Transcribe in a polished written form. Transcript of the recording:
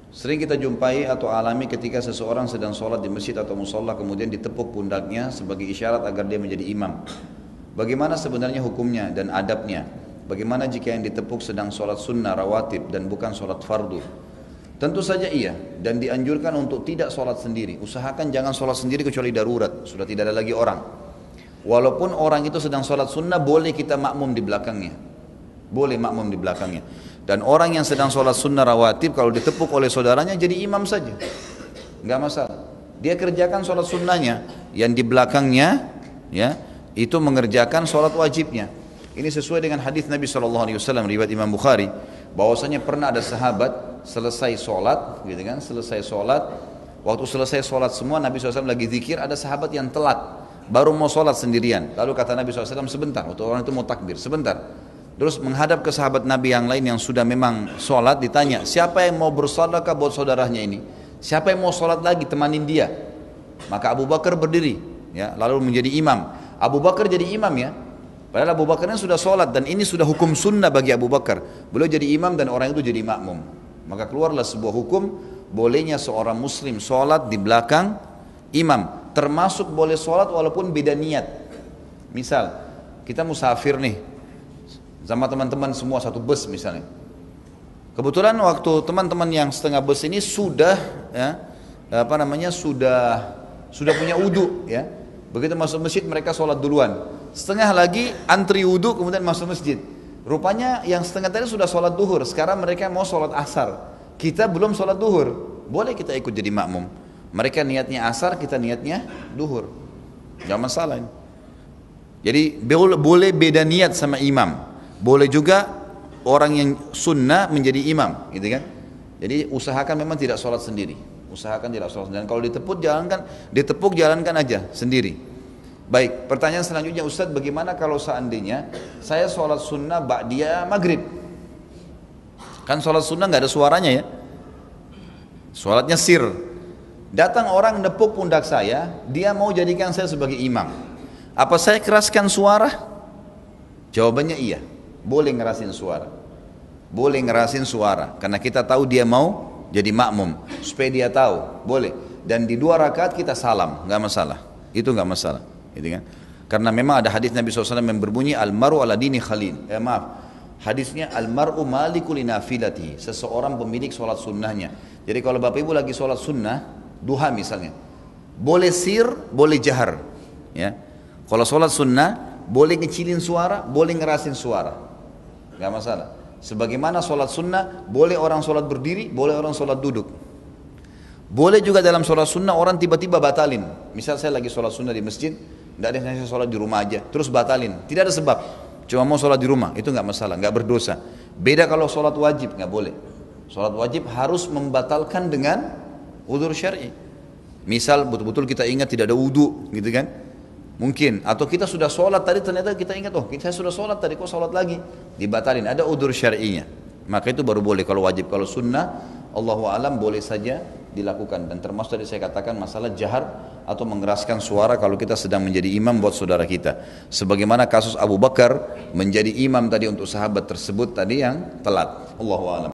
Sering kita jumpai atau alami ketika seseorang sedang sholat di masjid atau musola kemudian ditepuk pundaknya sebagai isyarat agar dia menjadi imam. Bagaimana sebenarnya hukumnya dan adabnya? Bagaimana jika yang ditepuk sedang sholat sunnah rawatib dan bukan sholat fardu? Tentu saja iya, dan dianjurkan untuk tidak sholat sendiri. Usahakan jangan sholat sendiri kecuali darurat, sudah tidak ada lagi orang. Walaupun orang itu sedang sholat sunnah, boleh kita makmum di belakangnya. Boleh makmum di belakangnya. Dan orang yang sedang sholat sunnah rawatib kalau ditepuk oleh saudaranya jadi imam saja, nggak masalah. Dia kerjakan sholat sunnahnya, yang di belakangnya ya itu mengerjakan sholat wajibnya. Ini sesuai dengan hadis Nabi SAW riwayat Imam Bukhari, bahwasanya pernah ada sahabat selesai sholat, gitu kan? Selesai sholat, waktu selesai sholat semua Nabi SAW lagi zikir, ada sahabat yang telat, baru mau sholat sendirian. Lalu kata Nabi SAW sebentar, waktu orang itu mau takbir, sebentar. Terus menghadap ke sahabat Nabi yang lain yang sudah memang sholat, ditanya, siapa yang mau bersedekah buat saudaranya ini? Siapa yang mau sholat lagi, temanin dia? Maka Abu Bakar berdiri, ya, lalu menjadi imam. Abu Bakar jadi imam ya, padahal Abu Bakarnya sudah sholat dan ini sudah hukum sunnah bagi Abu Bakar. Beliau jadi imam dan orang itu jadi makmum. Maka keluarlah sebuah hukum, bolehnya seorang muslim sholat di belakang imam. Termasuk boleh sholat walaupun beda niat. Misal, kita musafir nih, sama teman-teman semua satu bus misalnya. Kebetulan waktu teman-teman yang setengah bus ini sudah sudah punya wudu ya. Begitu masuk masjid mereka sholat duluan. Setengah lagi antri wudu kemudian masuk masjid. Rupanya yang setengah tadi sudah sholat duhur. Sekarang mereka mau sholat asar. Kita belum sholat duhur. Boleh kita ikut jadi makmum. Mereka niatnya asar, kita niatnya duhur. Gak masalah ini. Jadi boleh beda niat sama imam. Boleh juga orang yang sunnah menjadi imam, gitu kan? Jadi usahakan memang tidak sholat sendiri. Usahakan tidak sholat sendiri. Dan kalau ditepuk jalankan aja sendiri. Baik, pertanyaan selanjutnya Ustadz, bagaimana kalau seandainya saya sholat sunnah ba'diyah maghrib? Kan sholat sunnah nggak ada suaranya ya? Sholatnya sir. Datang orang nepuk pundak saya, dia mau jadikan saya sebagai imam. Apa saya keraskan suara? Jawabannya iya. Boleh ngerasin suara. Boleh ngerasin suara. Karena kita tahu dia mau jadi makmum. Supaya dia tahu. Boleh. Dan di 2 rakaat kita salam. Gak masalah. Itu gak masalah. Gitu kan? Karena memang ada hadis Nabi SAW yang berbunyi Al-mar'u ala dini khalil. Hadisnya Al-mar'u maliku li nafilati. Seseorang pemilik sholat sunnahnya. Jadi kalau bapak ibu lagi sholat sunnah, duha misalnya, boleh sir, boleh jahar. Ya. Kalau sholat sunnah, boleh ngecilin suara, boleh ngerasin suara. Gak masalah. Sebagaimana sholat sunnah, boleh orang sholat berdiri, boleh orang sholat duduk. Boleh juga dalam sholat sunnah orang tiba-tiba batalin. Misal saya lagi sholat sunnah di masjid, tidak ada yang saya sholat di rumah aja, terus batalin. Tidak ada sebab, cuma mau sholat di rumah, itu gak masalah, gak berdosa. Beda kalau sholat wajib, gak boleh. Sholat wajib harus membatalkan dengan udzur syar'i. Misal betul-betul kita ingat tidak ada wudu, gitu kan? Mungkin, atau kita sudah sholat tadi ternyata kita ingat, oh saya sudah sholat tadi kok sholat lagi, dibatalin, ada udzur syar'inya. Maka itu baru boleh kalau wajib. Kalau sunnah, Allahu a'lam boleh saja dilakukan. Dan termasuk tadi saya katakan masalah jahar atau mengeraskan suara kalau kita sedang menjadi imam buat saudara kita. Sebagaimana kasus Abu Bakar menjadi imam tadi untuk sahabat tersebut tadi yang telat. Allahu a'lam.